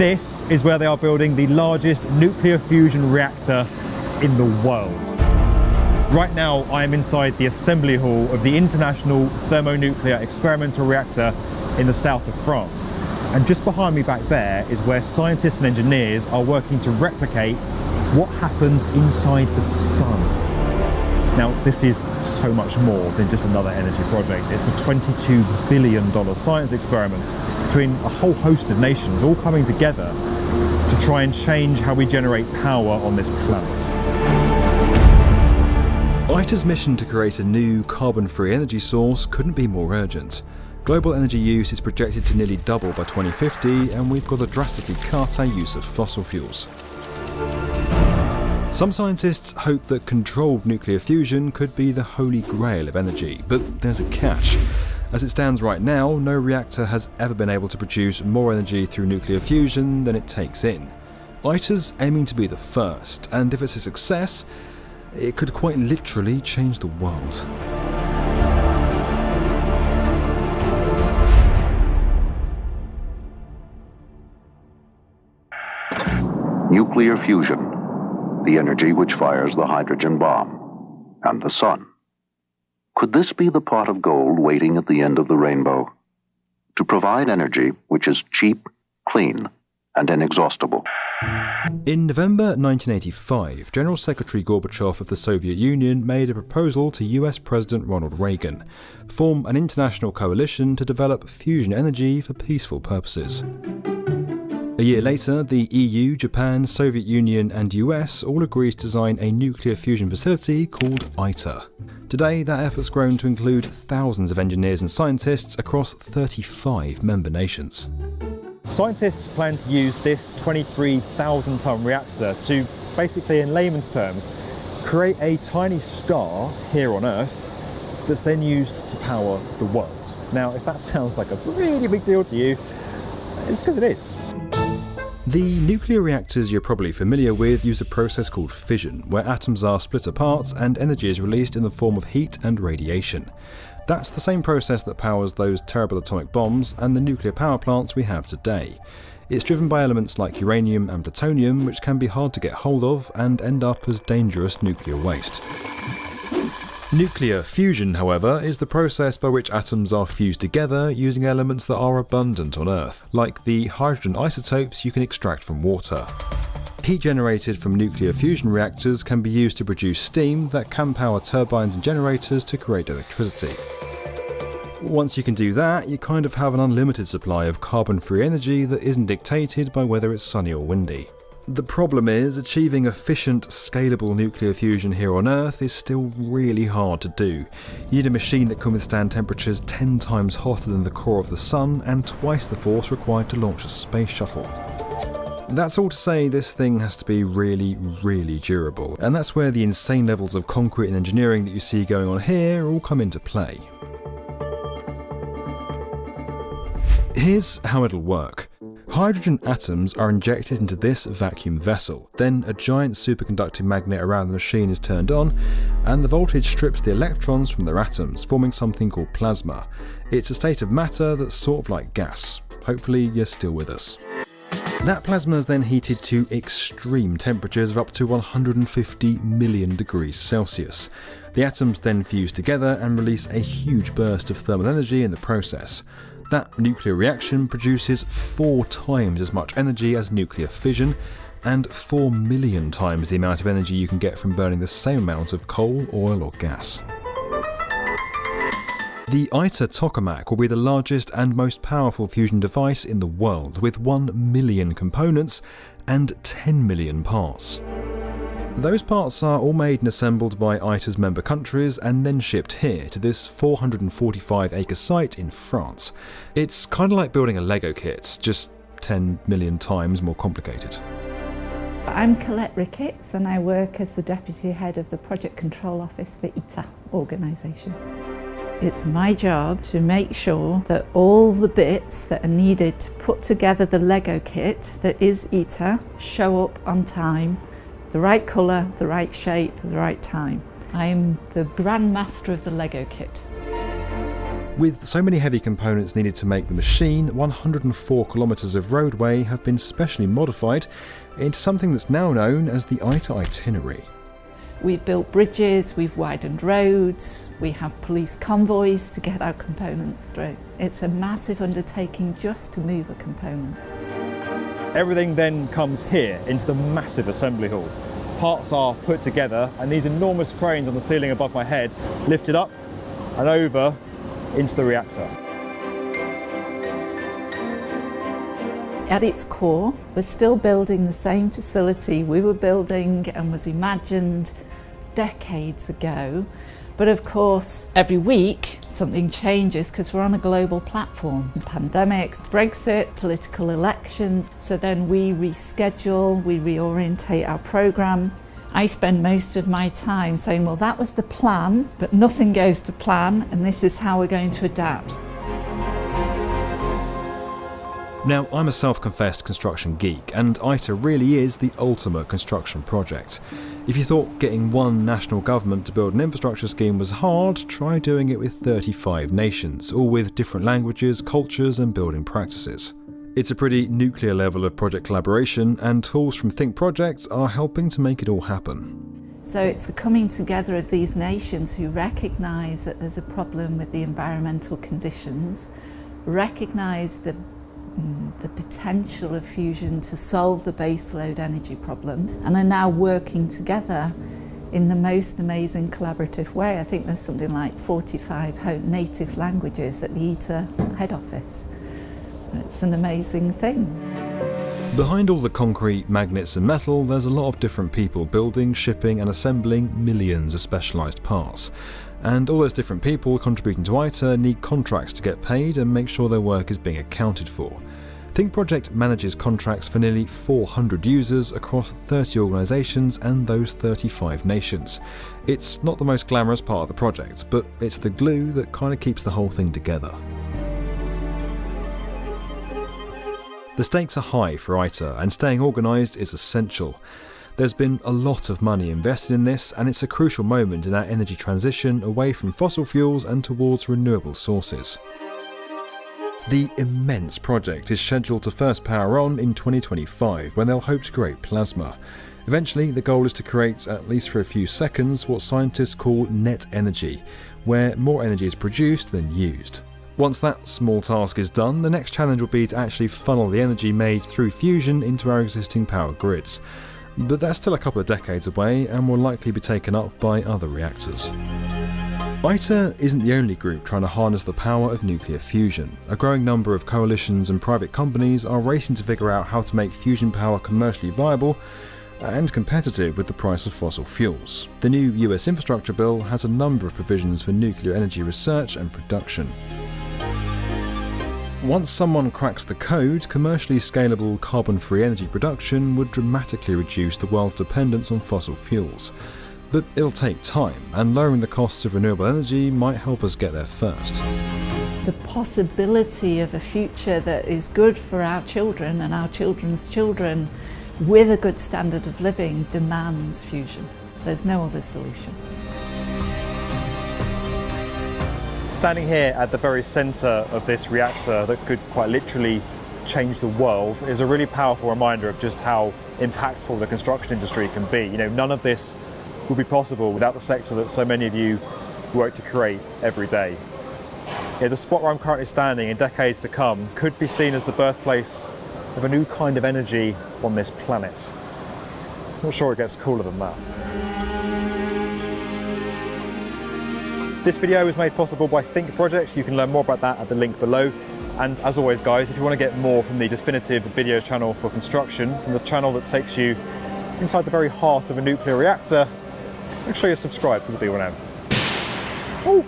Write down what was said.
This is where they are building the largest nuclear fusion reactor in the world. Right now, I am inside the assembly hall of the International Thermonuclear Experimental Reactor in the south of France. And just behind me back there is where scientists and engineers are working to replicate what happens inside the sun. Now, this is so much more than just another energy project. It's a $22 billion science experiment between a whole host of nations all coming together to try and change how we generate power on this planet. ITER's mission to create a new carbon-free energy source couldn't be more urgent. Global energy use is projected to nearly double by 2050, and we've got to drastically cut our use of fossil fuels. Some scientists hope that controlled nuclear fusion could be the holy grail of energy, but there's a catch. As it stands right now, no reactor has ever been able to produce more energy through nuclear fusion than it takes in. ITER's aiming to be the first, and if it's a success, it could quite literally change the world. Nuclear fusion, the energy which fires the hydrogen bomb, and the sun. Could this be the pot of gold waiting at the end of the rainbow? To provide energy which is cheap, clean, and inexhaustible. In November 1985, General Secretary Gorbachev of the Soviet Union made a proposal to US President Ronald Reagan: form an international coalition to develop fusion energy for peaceful purposes. A year later, the EU, Japan, Soviet Union and US all agreed to design a nuclear fusion facility called ITER. Today, that effort's grown to include thousands of engineers and scientists across 35 member nations. Scientists plan to use this 23,000-ton reactor to, basically in layman's terms, create a tiny star here on Earth that's then used to power the world. Now, if that sounds like a really big deal to you, it's because it is. The nuclear reactors you're probably familiar with use a process called fission, where atoms are split apart and energy is released in the form of heat and radiation. That's the same process that powers those terrible atomic bombs and the nuclear power plants we have today. It's driven by elements like uranium and plutonium, which can be hard to get hold of and end up as dangerous nuclear waste. Nuclear fusion, however, is the process by which atoms are fused together using elements that are abundant on Earth, like the hydrogen isotopes you can extract from water. Heat generated from nuclear fusion reactors can be used to produce steam that can power turbines and generators to create electricity. Once you can do that, you kind of have an unlimited supply of carbon-free energy that isn't dictated by whether it's sunny or windy. The problem is, achieving efficient, scalable nuclear fusion here on Earth is still really hard to do. You need a machine that can withstand temperatures 10 times hotter than the core of the Sun and twice the force required to launch a space shuttle. That's all to say this thing has to be really, really durable, and that's where the insane levels of concrete and engineering that you see going on here all come into play. Here's how it'll work. Hydrogen atoms are injected into this vacuum vessel, then a giant superconducting magnet around the machine is turned on, and the voltage strips the electrons from their atoms, forming something called plasma. It's a state of matter that's sort of like gas. Hopefully you're still with us. That plasma is then heated to extreme temperatures of up to 150 million degrees Celsius. The atoms then fuse together and release a huge burst of thermal energy in the process. That nuclear reaction produces 4 times as much energy as nuclear fission, and 4 million times the amount of energy you can get from burning the same amount of coal, oil or gas. The ITER tokamak will be the largest and most powerful fusion device in the world, with 1 million components and 10 million parts. Those parts are all made and assembled by ITER's member countries and then shipped here to this 445-acre site in France. It's kind of like building a Lego kit, just 10 million times more complicated. I'm Colette Ricketts and I work as the Deputy Head of the Project Control Office for ITER organisation. It's my job to make sure that all the bits that are needed to put together the Lego kit that is ITER show up on time, the right colour, the right shape, the right time. I'm the Grand Master of the Lego kit. With so many heavy components needed to make the machine, 104 kilometres of roadway have been specially modified into something that's now known as the ITER itinerary. We've built bridges, we've widened roads, we have police convoys to get our components through. It's a massive undertaking just to move a component. Everything then comes here into the massive assembly hall. Parts are put together and these enormous cranes on the ceiling above my head lift it up and over into the reactor. At its core, we're still building the same facility we were building and was imagined decades ago. But of course, every week something changes because we're on a global platform. Pandemics, Brexit, political elections. So then we reschedule, we reorientate our programme. I spend most of my time saying, well, that was the plan, but nothing goes to plan, and this is how we're going to adapt. Now, I'm a self-confessed construction geek, and ITER really is the ultimate construction project. If you thought getting one national government to build an infrastructure scheme was hard, try doing it with 35 nations, all with different languages, cultures and building practices. It's a pretty nuclear level of project collaboration, and tools from Think Projects are helping to make it all happen. So it's the coming together of these nations who recognise that there's a problem with the environmental conditions, recognise the potential of fusion to solve the baseload energy problem, and are now working together in the most amazing collaborative way. I think there's something like 45 native languages at the ITER head office. It's an amazing thing. Behind all the concrete, magnets and metal, there's a lot of different people building, shipping and assembling millions of specialised parts. And all those different people contributing to ITER need contracts to get paid and make sure their work is being accounted for. Think Project manages contracts for nearly 400 users across 30 organisations and those 35 nations. It's not the most glamorous part of the project, but it's the glue that kind of keeps the whole thing together. The stakes are high for ITER, and staying organised is essential. There's been a lot of money invested in this, and it's a crucial moment in our energy transition away from fossil fuels and towards renewable sources. The immense project is scheduled to first power on in 2025, when they'll hope to create plasma. Eventually, the goal is to create, at least for a few seconds, what scientists call net energy, where more energy is produced than used. Once that small task is done, the next challenge will be to actually funnel the energy made through fusion into our existing power grids. But that's still a couple of decades away and will likely be taken up by other reactors. ITER isn't the only group trying to harness the power of nuclear fusion. A growing number of coalitions and private companies are racing to figure out how to make fusion power commercially viable and competitive with the price of fossil fuels. The new US infrastructure bill has a number of provisions for nuclear energy research and production. Once someone cracks the code, commercially scalable carbon-free energy production would dramatically reduce the world's dependence on fossil fuels. But it'll take time, and lowering the costs of renewable energy might help us get there first. The possibility of a future that is good for our children and our children's children with a good standard of living demands fusion. There's no other solution. Standing here at the very centre of this reactor that could quite literally change the world is a really powerful reminder of just how impactful the construction industry can be. You know, none of this would be possible without the sector that so many of you work to create every day. Yeah, the spot where I'm currently standing in decades to come could be seen as the birthplace of a new kind of energy on this planet. I'm not sure it gets cooler than that. This video was made possible by Think Projects. You can learn more about that at the link below. And as always guys, if you want to get more from the definitive video channel for construction, from the channel that takes you inside the very heart of a nuclear reactor, make sure you're subscribed to the B1M. Ooh.